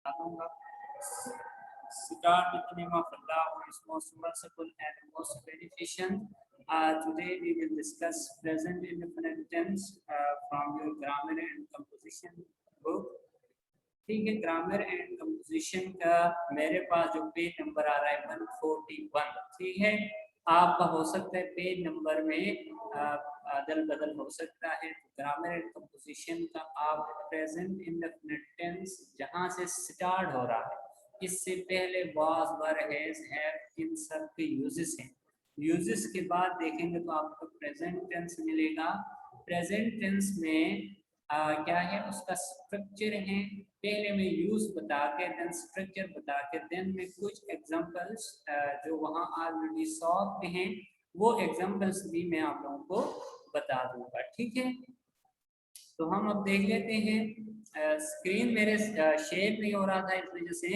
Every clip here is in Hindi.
बताऊंगा। Start with the name of Allah, who is most merciful and most beneficent. Today we will discuss present indefinite tense from your grammar and composition book. ठीक है, ग्रामर एंड कंपोजिशन का मेरे पास जो पेज नंबर आ रहा है 141। ठीक है, आपका हो सकता है पेज नंबर में अदल बदल हो सकता है। ग्रामर एंड कंपोजिशन का आप प्रेजेंट इंडेफिनिट टेंस जहां से स्टार्ट हो रहा है, इससे पहले was were has have in सब के यूजेस हैं। यूजेस के बाद देखेंगे तो आपको प्रेजेंट टेंस मिलेगा। प्रेजेंट टेंस में क्या है, उसका स्ट्रक्चर है। पहले में यूज बता के देन स्ट्रक्चर बता के देन में कुछ एग्जांपल्स जो वहाँ ऑलरेडी सॉल्व हैं वो एग्जांपल्स भी मैं आप लोगों को बता दूंगा। ठीक है, तो हम अब देख लेते हैं। स्क्रीन मेरे शेयर नहीं हो रहा था, इस वजह से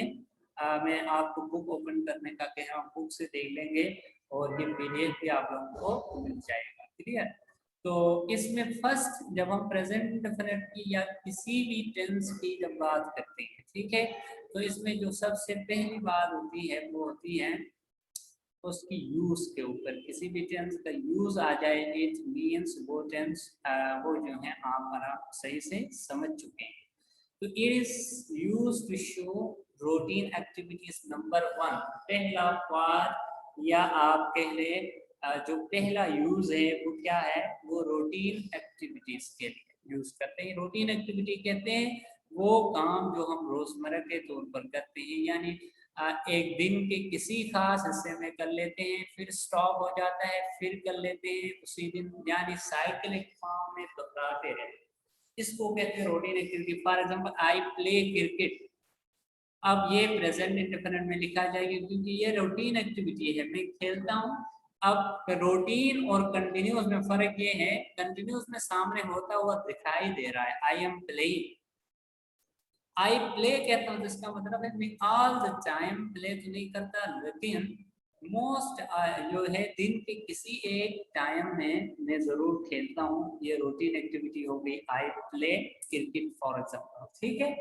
मैं आपको बुक ओपन करने का कह रहा हूँ। बुक से देख लेंगे और ये पीडीएफ भी आप लोगों को मिल जाएगा। क्लियर? तो इसमें फर्स्ट जब हम प्रेजेंट इंडेफिनिट की या किसी भी टेंस की जब बात करते हैं, ठीक है, तो इसमें जो सबसे पहली बात होती है वो होती है उसकी यूज के ऊपर। किसी भी टेंस का यूज आ जाए इट मींस वो टेंस वो जो है आप सही से समझ चुके हैं। तो it is use to show routine activities. Number 1 पहला पार्ट या आप कह ले जो पहला यूज है वो क्या है, वो रूटीन एक्टिविटीज के लिए यूज करते हैं। रूटीन एक्टिविटी कहते हैं वो काम जो हम रोजमर्रा के तौर पर करते हैं, यानी एक दिन के किसी खास हिस्से में कर लेते हैं, फिर स्टॉप हो जाता है, फिर कर लेते हैं उसी दिन, यानी साइक्लिक फॉर्म में दोहराते रहते हैं। इसको कहते हैं routine activity. For example I play cricket. अब ये प्रेजेंट इंडेफिनिट में लिखा जाएगा क्योंकि ये रूटीन एक्टिविटी है, मैं खेलता हूँ। अब रूटीन और कंटिन्यूस में फर्क ये है, कंटिन्यूस में सामने होता हुआ दिखाई दे रहा है, I am playing. I play कहता हूँ तो इसका मतलब है मैं ऑल द टाइम प्ले तो नहीं करता, लेकिन मोस्ट जो है दिन के किसी एक टाइम में मैं जरूर खेलता हूँ। ये रूटीन एक्टिविटी हो गई, I play cricket for example. ठीक है,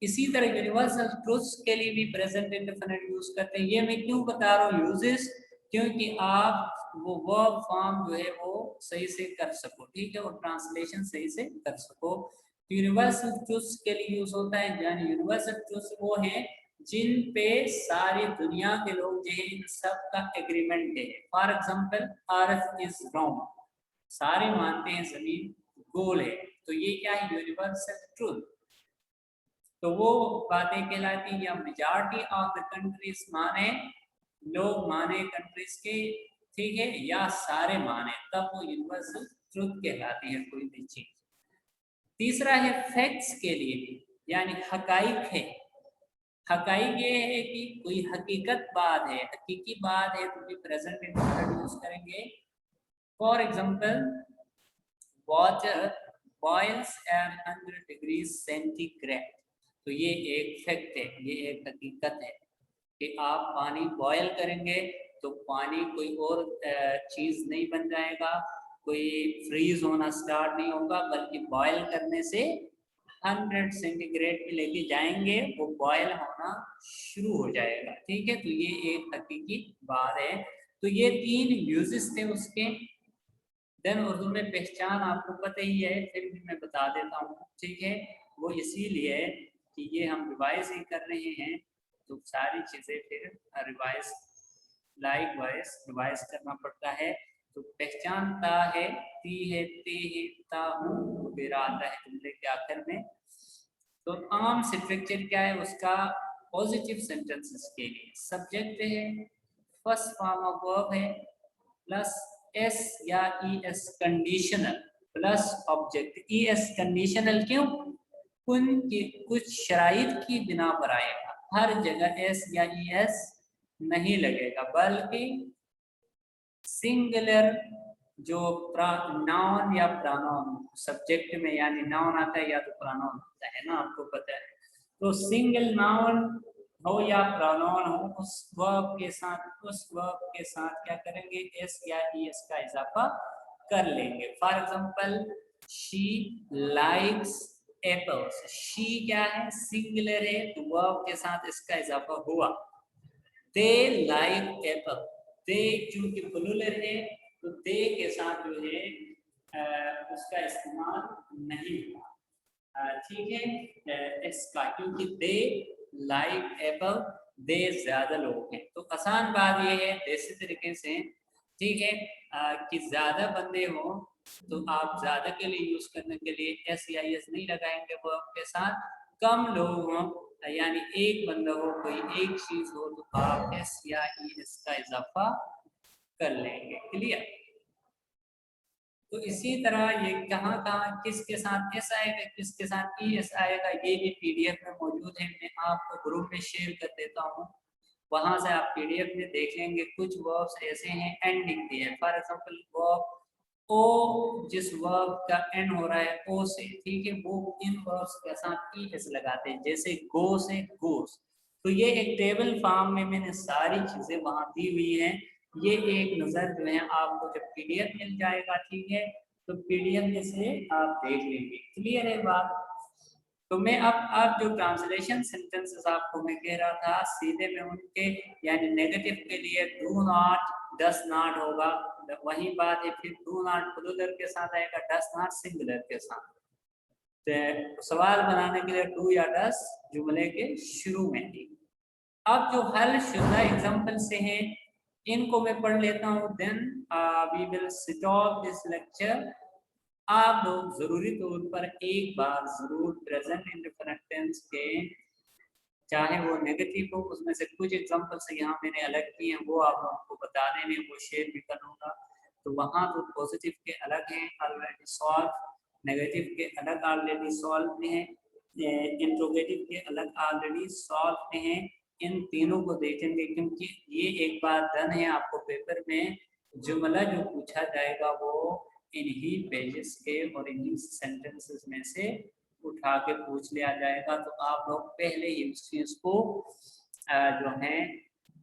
इसी तरह यूनिवर्सल ट्रूथ्स के लिए भी प्रेजेंट इंडेफिनिट यूज करते हैं। ये मैं क्यों बता रहा हूँ यूजेस, क्योंकि आप वो वर्ब फॉर्म जो है वो सही से कर सको, ठीक है, और ट्रांसलेशन सही से कर सको। यूनिवर्सल ट्रूथ्स के लिए यूज होता है, यानी यूनिवर्सल ट्रूथ्स वो है जिन पे सारी दुनिया के लोग जो है इन सब का एग्रीमेंट है। For example earth is round, सारे मानते हैं जमीन गोल है, तो ये क्या है, यूनिवर्सल ट्रूथ। तो वो बातें कहलाती हैं, या मेजॉरिटी ऑफ द कंट्रीज माने, लोग माने कंट्रीज के, ठीक है, या सारे माने, तब वो यूनिवर्सल ट्रूथ कहलाती है कोई भी चीज। तीसरा है फैक्ट्स के लिए भी, यानी हकाइक है। हकाइक ये है कि कोई हकीकत बात है, हकीकी बात है, तो भी प्रेजेंट इंडेफिनिट यूज करेंगे। For example water boils at 100 degree centigrade. तो ये एक फैक्ट है, ये एक हकीकत है कि आप पानी बॉयल करेंगे तो पानी कोई और चीज नहीं बन जाएगा, कोई फ्रीज होना स्टार्ट नहीं होगा, बल्कि बॉयल करने से 100 सेंटीग्रेड पे लेके जाएंगे, वो बॉयल होना शुरू हो जाएगा। ठीक है, तो ये एक हकीकी बात है। तो ये 3 यूजेस थे उसके। देन उर्दू में पहचान आपको पता ही है, फिर भी मैं बता देता हूँ। ठीक है, वो इसीलिए कि ये हम रिवाइज ही कर रहे हैं, तो सारी चीजें फिर रिवाइज लाइक वाइज रिवाइज करना पड़ता है। तो पहचान ता है, ती है, ते है, ता हूँ, बेरा आता है जुमले के आखिर में। तो आम स्ट्रक्चर क्या है उसका, पॉजिटिव सेंटेंसेस के लिए सब्जेक्ट है, फर्स्ट फॉर्म ऑफ वर्ब है, प्लस एस या E S conditional, plus object. E S conditional क्यों, कुछ शराइत की बिना पर आएगा, हर जगह एस या ई एस नहीं लगेगा, बल्कि सिंगुलर जो नाउन या प्रोनाउन सब्जेक्ट में, यानी नाउन आता है या तो प्रोनाउन आता है ना, आपको पता है। तो सिंगल नाउन हो या प्रोनाउन हो, उस वर्ब के साथ क्या करेंगे, एस या ई एस का इजाफा कर लेंगे। For example she likes apples. She क्या है, सिंगुलर है, तो वर्ब के साथ इसका इजाफा हुआ। दे लाइक एप्पल, दे क्योंकि प्लूरल है तो दे के साथ जो है उसका इस्तेमाल नहीं हुआ। ठीक है, इसका क्योंकि दे लाइक एप्पल, दे ज्यादा लोग हैं, तो आसान बात ये है देसी तरीके से, ठीक है, कि ज्यादा बंदे हो तो आप ज्यादा के लिए यूज करने के लिए एस या एस नहीं लगाएंगे वर्ब के साथ। कम लोग हों यानी एक बंदा हो, कोई एक चीज हो, तो आप एस या ई एस का इजाफा कर लेंगे। क्लियर। तो इसी तरह ये कहाँ कहाँ किसके साथ एस आएगा, किसके साथ ई एस आएगा, ये भी पीडीएफ में मौजूद है। मैं आपको ग्रुप में शेयर कर देता हूँ, वहां से आप पीडीएफ में देख लेंगे। कुछ वर्ब्स ऐसे हैं एंडिंग भी है, फॉर एग्जांपल वर्ब ओ, जिस वर्ब का एंड हो रहा है ओ से, ठीक है, वो इन वर्ब्स के साथ ई एस लगाते हैं, जैसे गो से गोस। तो ये एक टेबल फॉर्म में मैंने सारी चीजें वहां दी हुई हैं, ये एक नजर जो है आपको जब पीडीएफ मिल जाएगा, ठीक है, तो पीडीएफ में से आप देख लेंगे। क्लियर है बात। तो मैं अब जो ट्रांसलेशन सेंटेंसेस आपको मैं कह रहा था, सीधे में उनके यानी नेगेटिव के लिए डू नॉट, डस नॉट होगा, वही बात है। फिर डू नॉट प्लूरल के साथ आएगा, डस नॉट सिंगुलर के साथ। तो सवाल बनाने के लिए डू या डस जुमले के शुरू में ही। अब जो हल शुदा एग्जाम्पल से हैं इनको मैं पढ़ लेता हूँ, then we will stop this lecture. आप लोग जरूरी तौर पर एक बार जरूर प्रेजेंट इंडेफिनिट टेंस के, चाहे वो नेगेटिव हो, उसमें से कुछ एग्जांपल्स यहाँ मैंने अलग किए हैं, वो आप लोगों को बता देने, वो शेयर भी करूँगा। तो वहाँ तो पॉजिटिव के अलग हैं ऑलरेडी सॉल्व, नेगेटिव के अलग ऑलरेडी सॉल्व में है, इंट्रोगेटिव के अलग ऑलरेडी सॉल्व में है। इन तीनों को देखेंगे क्योंकि ये एक बार डन है। आपको पेपर में जुमला जो पूछा जाएगा वो इन्हीं पेजेस के और इन्हीं सेंटेंसेस में से उठा के पूछ लिया जाएगा। तो आप लोग पहले ही उस चीज को जो है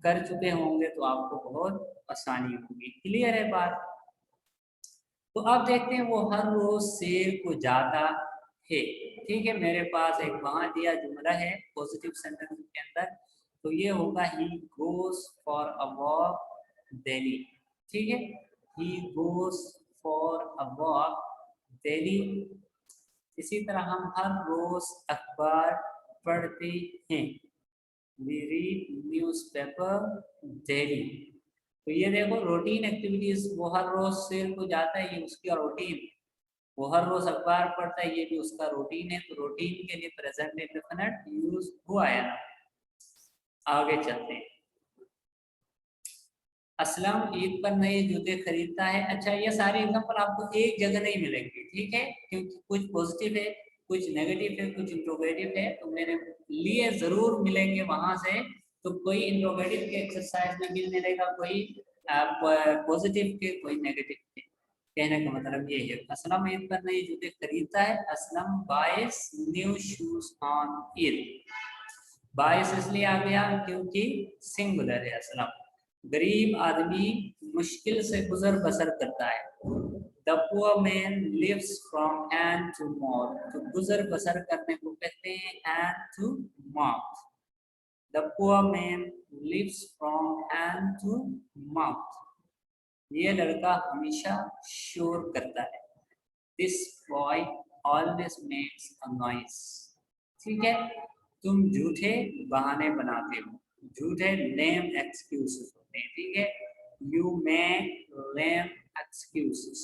कर चुके होंगे, तो आपको बहुत आसानी होगी। क्लियर है बात। तो अब देखते हैं, वो हर रोज शेर को जाता है, ठीक है। मेरे पास एक वहां दिया जुमला है पॉजिटिव सेंटेंस के अंदर, तो ये होगा he goes for a walk daily, ठीक है, he goes for a walk daily. इसी तरह हम हर रोज अखबार पढ़ते हैं, वी रीड न्यूज़पेपर डेली। तो ये देखो रूटीन एक्टिविटीज, वो हर रोज शेर को जाता है, ये उसकी रूटीन, वो हर रोज अखबार पढ़ता है, ये भी उसका रूटीन है। तो रूटीन के लिए प्रेजेंट इंडेफिनिट यूज हुआ है ना। आगे चलते हैं। असलम ईद पर नए जूते खरीदता है। अच्छा, ये सारे एग्जांपल आपको एक जगह नहीं मिलेंगे, ठीक है, क्योंकि कुछ पॉजिटिव है, कुछ नेगेटिव है, कुछ इंट्रोगेटिव है, तो मेरे लिए जरूर मिलेंगे वहां से। तो कोई इंट्रोगेटिव के एक्सरसाइज में भी मिलेगा, कोई पॉजिटिव के, कोई नेगेटिव के। कहने का मतलब ये है, असलम ईद पर नए जूते खरीदता है, असलम बाइस न्यू शूज ऑन ईद। बाइस इसलिए आ गया क्योंकि सिंगुलर है असलम। गरीब आदमी मुश्किल से गुजर बसर करता है, the poor man lives from hand to mouth. तो गुजर बसर करने को कहते हैं hand to mouth. The poor man lives from hand to mouth. ये लड़का हमेशा शोर करता है, this boy always makes a noise. ठीक है, तुम झूठे बहाने बनाते हो, झूठे लेम एक्सक्यूजेस होते हैं, ठीक है, यू मेक लेम एक्सक्यूजेस,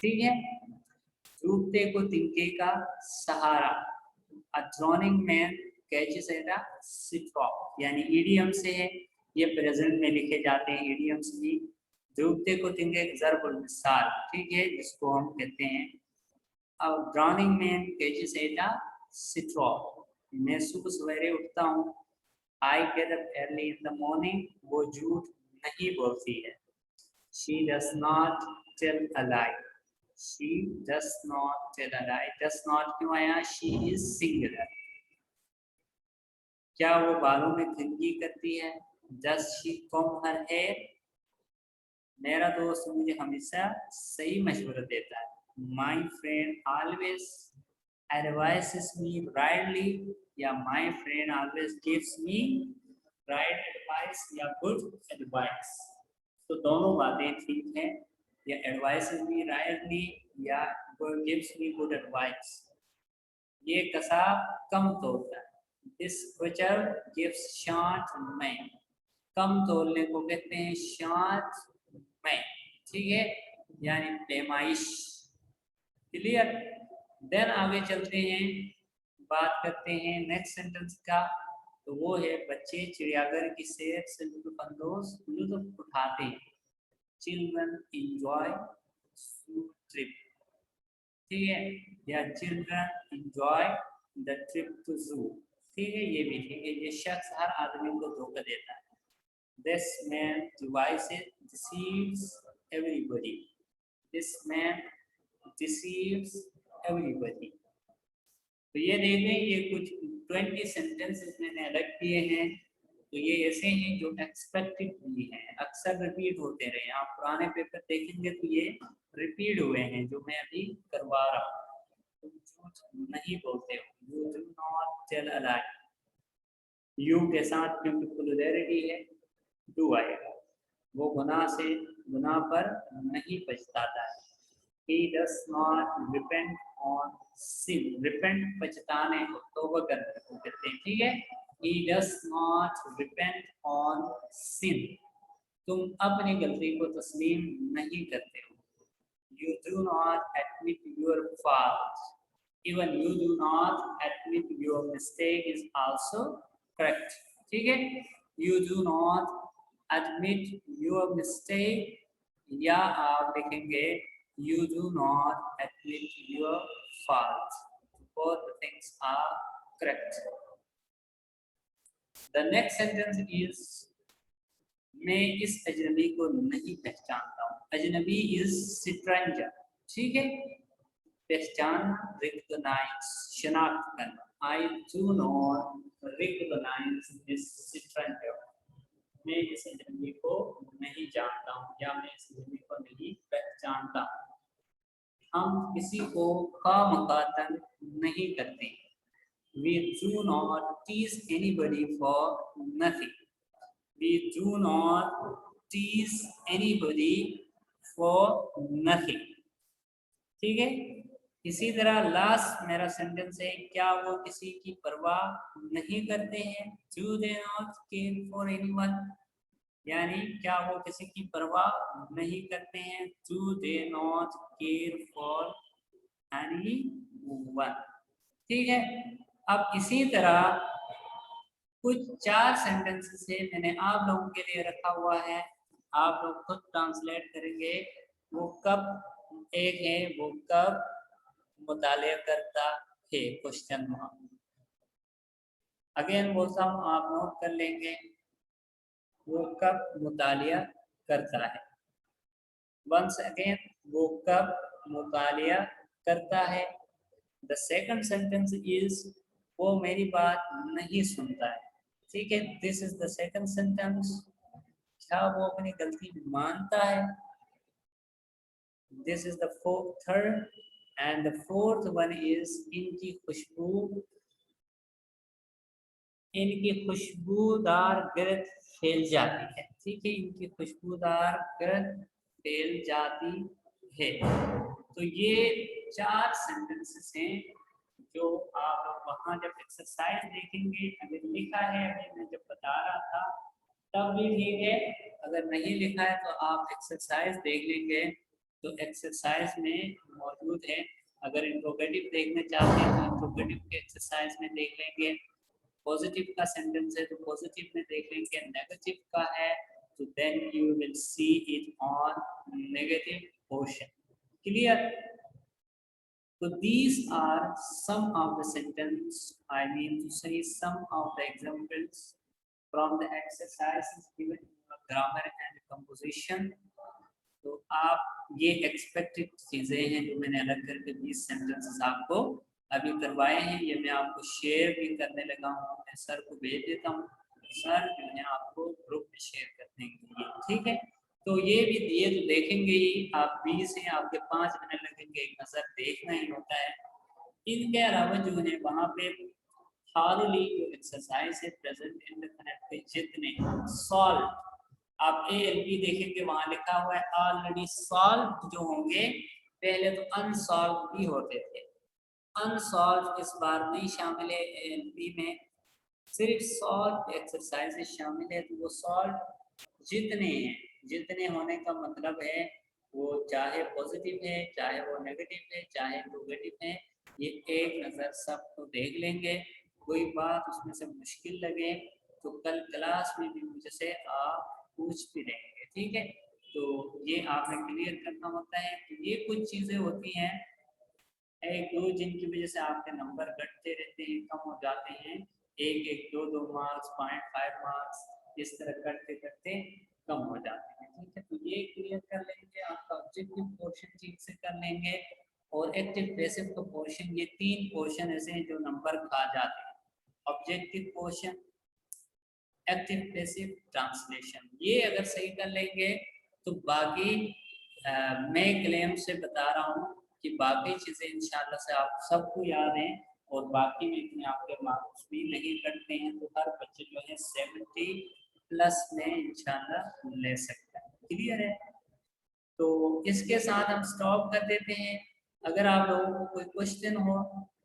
ठीक है। डूबते को तिनके का सहारा, a drowning man catches at a straw, यानी ईडीएम से है, ये प्रेजेंट में लिखे जाते हैं ईडीएम्स भी। डूबते को तिनके ज़र्ब मिसाल, ठीक है, जिसको हम कहते हैं a drowning man catches at a straw। मैं सुबह सवेरे उठता हूँ, I get up early in the morning, वो झूठ नहीं बोलती है। She does not tell a lie, she does not tell a lie। does not क्यों आया, she is singular। क्या वो बालों में कंघी करती है, does she comb her hair। मेरा दोस्त मुझे हमेशा सही मशवरा देता है, my friend always advises me rightly या my friend always gives me right advice या good advice। तो दोनों बातें ठीक है, या advises me rightly या gives me good advice। ये कसाब कम तोड़ता है। This butcher gives short man। कम तोड़ने को कहते हैं short man, ठीक है, यानी पैमाइश। क्लियर। देन आगे चलते हैं, बात करते हैं नेक्स्ट सेंटेंस का। तो वो है बच्चे चिड़ियाघर की सैर से लुत्फ उठाते हैं। चिल्ड्रन एंजॉय ट्रिप, ठीक है, या children enjoy the trip to zoo, ठीक है, ये भी ठीक है। ये शख्स हर आदमी को धोखा देता है। This man deceives everybody। This man deceives everybody। तो ये देखें, ये कुछ 20 सेंटेंसेस मैंने अलग किए हैं। तो ये ऐसे हैं जो एक्सपेक्टेड भी हैं, अक्सर रिपीट होते रहे। आप पुराने पेपर देखेंगे तो ये रिपीट हुए हैं जो मैं अभी करवा रहा हूँ। तुम झूठ नहीं बोलते हो, you do not tell a lie. You के साथ क्योंकि प्लुरैलिटी है, डू आएगा। वो गुनाह पर नहीं पछताता है। He does not repent on sin। repent पछताने को, तौबा करने को कहते हैं, ठीक है। He does not repent on sin। तुम अपनी गलती को तस्लीम नहीं करते हो। You do not admit your fault। Even you do not admit your mistake is also correct, ठीक है। You do not admit your mistake, या आप लिखेंगे you do not admit your fault। Both the things are correct। The next sentence is मैं इस अजनबी को नहीं पहचानता हूँ। अजनबी is stranger, ठीक है। पहचान, recognize, शनाख्त करना। I do not recognize this stranger। मैं इस अजनबी को नहीं जानता हूँ या मैं इस अजनबी को नहीं पहचानता। हम किसी को खामखा तंग नहीं करते। We do not tease anybody for nothing। We do not tease anybody for nothing, ठीक है। इसी तरह लास्ट मेरा सेंटेंस है, क्या वो किसी की परवाह नहीं करते हैं। Do they not care for anyone। यानी क्या वो किसी की परवाह नहीं करते हैं। Do they not care for anyone, ठीक है। अब इसी तरह कुछ 4 सेंटेंसेस है मैंने आप लोगों के लिए रखा हुआ है, आप लोग खुद ट्रांसलेट करेंगे। वो कब, एक है वो कब मुतालिया करता है, क्वेश्चन मार्क। अगेन बोलता हूँ, आप नोट कर लेंगे। वो कब मुतालिया करता है। वंस अगेन, वो कब मुतालिया करता है। द सेकंड सेंटेंस इज वो मेरी बात नहीं सुनता है, ठीक है। This is the second sentence. क्या वो अपनी गलती मानता है। This is the third and the fourth one is इनकी खुशबूदार गिरद फैल जाती है, ठीक है। इनकी खुशबूदार गिरद फैल जाती है। तो ये 4 सेंटेंसेस हैं जो आप वहाँ जब एक्सरसाइज देखेंगे, अगर लिखा है अभी मैं जब बता रहा था तब भी ठीक है, अगर नहीं लिखा है तो आप एक्सरसाइज देख लेंगे। तो एक्सरसाइज में मौजूद है। अगर इंट्रोगेटिव देखना चाहते हैं तो इंट्रोगेटिव के एक्सरसाइज में देख लेंगे। पॉजिटिव का सेंटेंस है तो पॉजिटिव में देख लेंगे। नेगेटिव का है तो then you will see it on negative portion. Clear. So these are some of the sentence, I mean to say some of the examples from the exercises given in grammar and composition। तो आप ये एक्सपेक्टेड चीजें हैं जो मैंने अलग करके 20 सेंटेंसेस आपको अभी करवाए हैं, ये मैं आपको शेयर भी करने लगा हूँ। मैं सर को भेज देता हूँ, सर जो है आपको ग्रुप में शेयर करने के लिए, ठीक है। तो ये भी दिए तो देखेंगे ही आप। 20 हैं, आपके 5 मिनट लगेंगे, एक नजर देखना ही होता है। इनके अलावा जो है वहाँ पे थारोली जो एक्सरसाइज है प्रेजेंट इन द पे जितने सॉल्व आप ALP देखेंगे वहां लिखा हुआ है ऑलरेडी सॉल्व जो होंगे पहले तो अनसॉल्व भी होते थे, अनसॉल्व इस बार नहीं शामिल है ALP में, सिर्फ सॉल्व एक्सरसाइजेस शामिल है। तो वो सॉल्व जितने हैं, जितने होने का मतलब है वो चाहे पॉजिटिव है, चाहे वो नेगेटिव है, चाहे नेगेटिव है, ये एक नज़र सबको देख लेंगे। कोई बात उसमें से मुश्किल लगे तो कल क्लास में भी मुझसे आप पूछ भी लेंगे, ठीक है। तो ये आपने क्लियर करना होता है। तो ये कुछ चीज़ें होती हैं एक दो जिनकी वजह से आपके नंबर घटते रहते हैं, कम हो जाते हैं, एक एक दो दो मार्क्स, 0.5 मार्क्स, इस तरह करते करते कम हो जाते हैं, ठीक है। तो ये क्लियर कर लेंगे, आपका ऑब्जेक्टिव पोर्शन ठीक से कर लेंगे। और एक्टिव पैसिव का पोर्शन, ये तीन पोर्शन ऐसे हैं जो नंबर खा जाते हैं, objective portion, active passive, translation. ये अगर सही कर लेंगे तो बाकी मैं क्लेम से बता रहा हूँ कि बाकी चीज़ें इंशाल्लाह से आप सबको याद हैं और बाकी में इतने आपके मार्क्स भी नहीं कटते हैं। तो हर बच्चे जो है 70+ में इंशाल्लाह ले सकता है। क्लियर है? तो इसके साथ हम स्टॉप कर देते हैं। अगर आप लोगों को कोई क्वेश्चन हो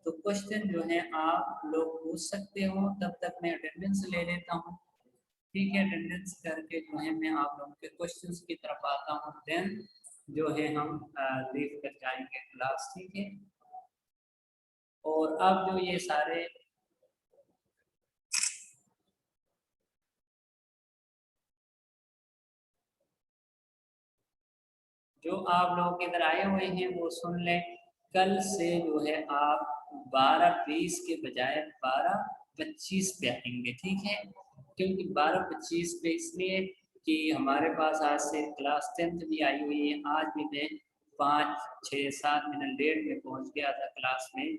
तो क्वेश्चन जो है आप लोग पूछ सकते हो, तब तक मैं अटेंडेंस ले लेता हूँ, ठीक है। अटेंडेंस करके जो है मैं आप लोगों के क्वेश्चंस की तरफ आता हूँ, देन जो है हम लीव कर जाएंगे क्लास, ठीक है। और अब जो ये सारे जो आप लोग इधर आए हुए हैं वो सुन लें, कल से जो है आप 12:20 के बजाय 12:25 पे आएंगे, ठीक है। क्योंकि 12:25 पे इसलिए कि हमारे पास आज से क्लास 10th भी आई हुई है। आज भी मैं 5, 6, 7 मिनट लेट में पहुंच गया था क्लास में,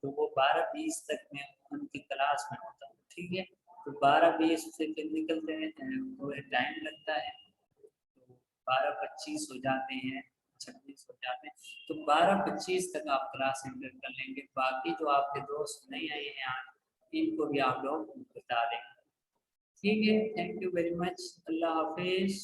तो वो 12:20 तक मैं उनकी क्लास में होता हूँ, ठीक है। तो 12:20 से फिर निकलते हैं, थोड़ा टाइम लगता है, 12:25 हो जाते हैं, 26 हो जाते हैं। तो 12:25 तक आप क्लास एंटर कर लेंगे। बाकी जो आपके दोस्त नहीं आए हैं आज, इनको भी आप लोग बता देंगे, ठीक है। Thank you very much. Allah Hafiz.